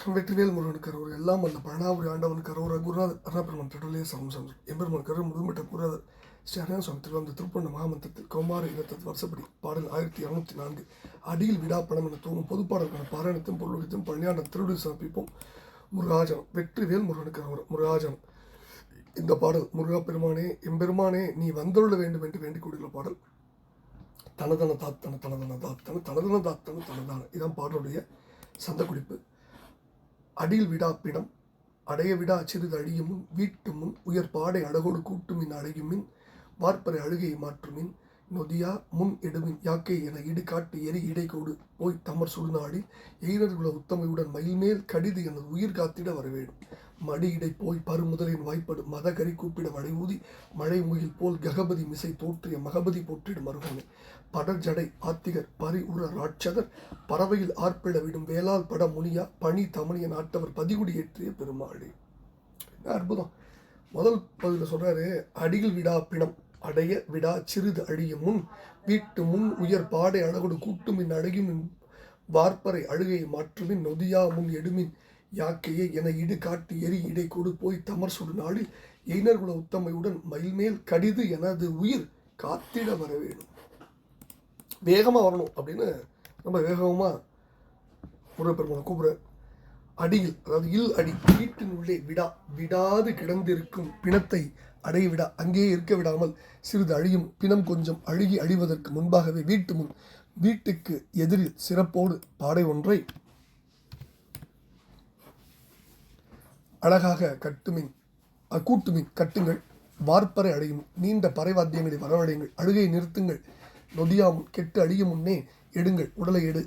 வெற்றிவேல் முருகனுக்கு கரோர் எல்லாம் வல்ல பழனாபுரி ஆண்டவனுக்கு கரோர குருநாதர் அருணாபெருமான் கடவுளே சரணம் சரணம் எம்பெருமான் கரு முழுமட்ட குருநாதர் ஸ்ரீ அருணா சுவாமி திருவாந்த திருப்பண்ண மகாமந்திரத்தில் கௌமார இனத்தது வருஷப்படி பாடல் 1204 அடியில் விடாப்பணம் என தூங்கும் பொதுப்பாடலுக்கான பாராயணத்தையும் பொருளுடையத்தையும் பழனியாண்ட திருவிழி சமர்ப்பிப்போம். முருகாஜனம் வெற்றிவேல் முருகனுக்கு கரோர் முருகாஜனம். இந்த பாடல் முருகா பெருமானே எம்பெருமானே நீ வந்தருள வேண்டும் என்று வேண்டிக் கொண்டுள்ள பாடல். தனதன தாத்தன தனதன தாத்தன தனதன தாத்தன தனதான இதான் பாடலுடைய சந்த குறிப்பு. அடியில் விடா பிடம் அடைய விடா சிறிது அழியுமுன் வீட்டு முன் உயர் பாடை அழகோடு கூட்டுமின் அழையுமின் வார்ப்பரை அழுகையை மாற்றுமின் நொதியா முன் எடுமின் யாக்கை என இடு காட்டு எரி இடைகோடு போய் தமர் சுடுநாடி எயினர்குல உத்தமையுடன் மயில்மேல் கடிது எனது உயிர் காத்திட வரவேடும் மடி இடை போய் பருமுதலின் வாய்ப்படு மத கறி கூப்பிட வடை ஊதி மழை முகில் போல் ககபதி மிசை தோற்றிய மகபதி போற்றிடும் மருகோனே படர் ஜடை ஆத்திகர் பரி உர ராட்சதர் பறவையில் ஆர்ப்பிட விடும் வேளால் பட முனியா பனி தமணிய நாட்டவர் பதிகுடி ஏற்றிய பெருமாளே. அற்புதம். முதல் பகுதியில் சொல்றாரு, அடியில் விடா பிணம் அடைய விடா சிறிது அழியும் முன் வீட்டு முன் உயர் பாடை அழகோடு கூட்டுமின் அழகுமின் வார்ப்பரை அழுகையை மாற்றுமின் நொதியா முன் எடுமின் யாக்கையை என இடு காட்டு எரி இடை கொடு போய் தமர் சுடு நாளில் எயினர்குல உத்தமையுடன் மயில்மேல் கடிது எனது உயிர் காத்திட வர வேணும். வேகமாக வரணும் அப்படின்னு ரொம்ப வேகமாக முருகப்பெருமானை கூப்பிடுறார். அடியில் அதாவது இல் அடி வீட்டின் உள்ளே விடாது கிடந்திருக்கும் பிணத்தை அடைய விடா அங்கேயே இருக்க விடாமல் சிறிது அழியும் பிணம் கொஞ்சம் அழுகி அழிவதற்கு முன்பாகவே வீட்டுக்கு எதிரில் சிறப்போடு பாடை ஒன்றை அழகாக கூட்டுமின் கட்டுங்கள் வார்ப்பறை அடையும் நீண்ட பறைவாத்தியங்களை வரவழையுங்கள் அழுகை நிறுத்துங்கள் நொதியாமுன் கெட்டு அழியும் முன்னே எடுங்கள் உடலை எடு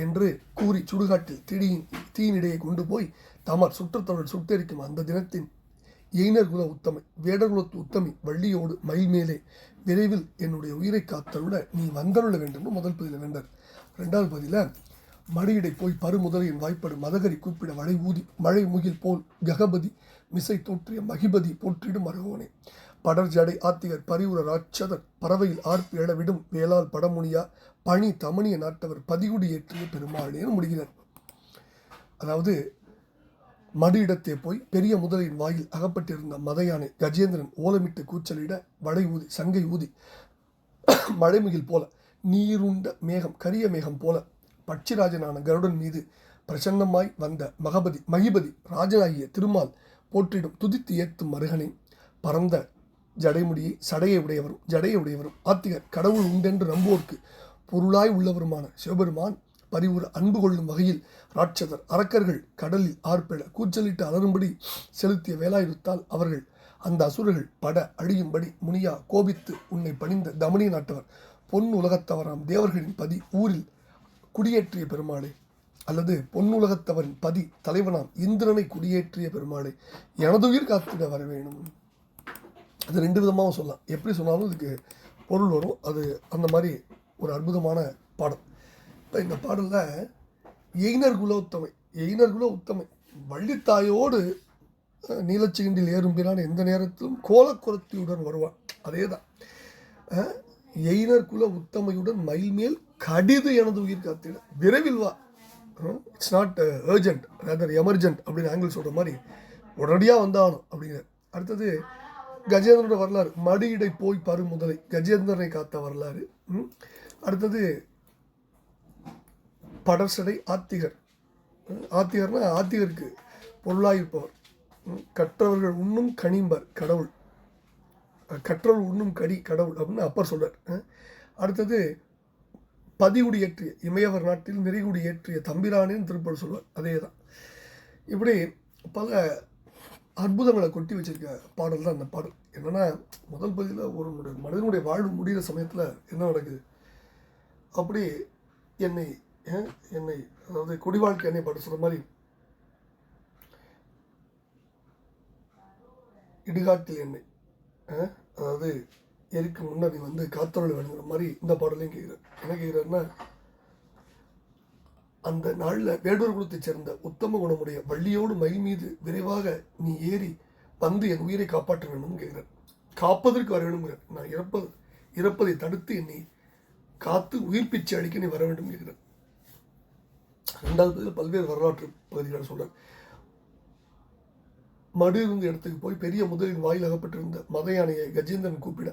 என்று கூறி சுடுகாட்டில் தீயினிடையே கொண்டு போய் தமர் சுற்றத்தொடர் சுட்டெரிக்கும் அந்த தினத்தின் எயினர்குல உத்தமை வேடர்குலத்து உத்தமி வள்ளியோடு மயில் மேலே விரைவில் என்னுடைய உயிரை காத்தருட நீ வந்தருள வேண்டும். முதல் பகுதியில் வேண்டார். ரெண்டாவது பகுதியில் மடியிடை போய் பருமுதலின் வாய்ப்படு மதகரி கூப்பிட வளை ஊதி மழை முகில் போல் ககபதி மிசை தோற்றிய மகிபதி போற்றிடும் மருகோனே படர் ஜடை ஆத்திகர் பரிவுர ராட்சதர் பறவையில் ஆர்ப்பி எழவிடும் வேளால் படமுனியா பனி தமணிய நாட்டவர் பதிகுடி ஏற்றிய பெருமாளேன்னு முடிகிறார். அதாவது மடியிடத்தே போய் பெரிய முதலின் வாயில் அகப்பட்டிருந்த மதையானை கஜேந்திரன் ஓலமிட்டு கூச்சலிட வடை ஊதி சங்கை ஊதி மழைமுகில் போல நீருண்ட மேகம் கரிய மேகம் போல பட்சிராஜனான கருடன் மீது பிரசன்னமாய் வந்த மகிபதி ராஜனாகிய திருமால் போற்றிடும் துதித்து ஏத்தும் மருகனை பரந்த ஜடைமுடியை ஜடையை உடையவரும் ஆத்திகர் கடவுள் உண்டென்று நம்போர்க்கு பொருளாய் உள்ளவருமான சிவபெருமான் பரிவுற அன்பு கொள்ளும் வகையில் ராட்சதர் அரக்கர்கள் கடலில் ஆர்ப்பிட கூச்சலிட்டு அலரும்படி செலுத்திய வேலாயுதத்தால் அவர்கள் அந்த அசுரர்கள் பட அழியும்படி முனியா கோபித்து உன்னை பணிந்த தமணிய நாட்டவர் பொன்னுலகத்தவராம் தேவர்களின் பதி ஊரில் குடியேற்றிய பெருமாளே அல்லது பொன்னுலகத்தவரின் பதி தலைவனாம் இந்திரனை குடியேற்றிய பெருமாளே எனதுயிர் காத்திட வர வேணும். அது ரெண்டு விதமாகவும் சொல்லலாம். எப்படி சொன்னாலும் இதுக்கு பொருள் வரும். அது அந்த மாதிரி ஒரு அற்புதமான பாடல். இப்போ இந்த பாடலில் எயினர்குல உத்தமை வள்ளித்தாயோடு நீலச்சிகிண்டில் ஏறும்பினான் எந்த நேரத்திலும் கோலக்குரத்தியுடன் வருவான். அதே தான் எயினர்குல உத்தமையுடன் மயில் மேல் கடிது எனது உயிர் காத்திட விரைவில் வா. It's not urgent rather emergent அப்படின்னு ஆங்கிள் சொல்கிற மாதிரி உடனடியாக வந்தாகணும் அப்படிங்கிற. அடுத்தது கஜேந்திரனோட வரலாறு மடியிடை போய் பருமுதலை கஜேந்திரனை காத்த வரலாறு. அடுத்தது படர்சடை ஆத்திகர்னா ஆத்திகருக்கு பொருளாயிருப்பவர். கற்றவர்கள் உண்ணும் கனிம்பர் கடவுள் கற்றவர்கள் உண்ணும் கடவுள் அப்படின்னு அப்பர் சொல்றார். அடுத்தது பதிகுடி ஏற்றிய இமயவர் நாட்டில் நிறைகுடி ஏற்றிய தம்பிரானேன்னு திருப்பூர் சொல்வார். அதே தான். இப்படி பல அற்புதங்களை கொட்டி வச்சிருக்க பாடல் தான் அந்த பாடல். என்னென்னா முதல் பகுதியில் ஒரு மனிதனுடைய வாழ்வு முடிகிற சமயத்தில் என்ன நடக்குது, அப்படி என்னை அதாவது குடி வாழ்க்கை என்னை பாட்டு சொல்கிற மாதிரி இடுகாட்டில் என்னை அதாவது எரிக்கு முன்னர் நீ வந்து காத்தொழில் வேணுங்கிற மாதிரி இந்த பாடலையும் கேட்குறார். என்ன கேட்குறாருன்னா, அந்த நாளில் வேடூர் குலத்தைச் சேர்ந்த உத்தம குணமுடைய வள்ளியோடு மயில் மீது விரைவாக நீ ஏறி வந்து என் உயிரை காப்பாற்ற வேணும்னு கேட்குறார். காப்பதற்கு வர வேணுங்கிறார். நான் இறப்பதை தடுத்து என்னை காத்து உயிர் பிச்சை அளிக்க நீ வர வேண்டும் கேட்குறார். ரெண்டாவது பகுதியில் பல்வேறு வரலாற்று பகுதிகளை சொல்கிறார். மடு இருந்த இடத்துக்கு போய் பெரிய முதலின் வாயில் அகப்பட்டிருந்த மத யானையை கஜேந்திரன் கூப்பிட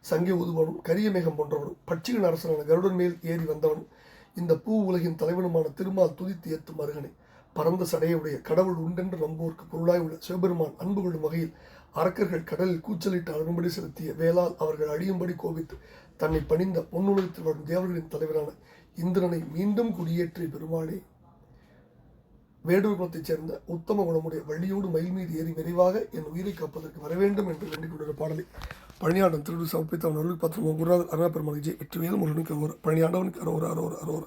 சங்கே ஊதுவனும் கரிய மேகம் போன்றவனும் பட்சிகளின் அரசனான கருடன் மேல் ஏறி வந்தவனும் இந்த பூ உலகின் தலைவனுமான திருமால் துதித்து ஏத்தும் அருகனை பரந்த சடையுடைய கடவுள் உண்டென்று நம்போர்க்கு பொருளாய் உள்ள சிவபெருமான் அன்பு கொள்ளும் வகையில் அரக்கர்கள் கடலில் கூச்சலிட்டு அரும்படி செலுத்திய வேளால் அவர்கள் அழியும்படி கோபித்து தன்னை பணிந்த பொன்னுலகத்தில் வரும் தேவர்களின் தலைவரான இந்திரனை மீண்டும் குடியேற்றிய பெருமாளே, வேடூர் குலத்தைச் சேர்ந்த உத்தம குணமுடைய வள்ளியோடு மயில் மீது ஏறி விரைவாக என் உயிரை காப்பதற்கு வரவேண்டும் என்று வேண்டிக் கொண்ட பாடலை பழனியாண்டன் திருடு சமர்ப்பித்த அவன் அருள் பத்திரமோ குருநாதர் அருணா பெருமாள் விஜய் வெற்றிவேல் முருகனுக்கு அரோர பழனியாண்டவனுக்கு அரோர அரோர அரோர.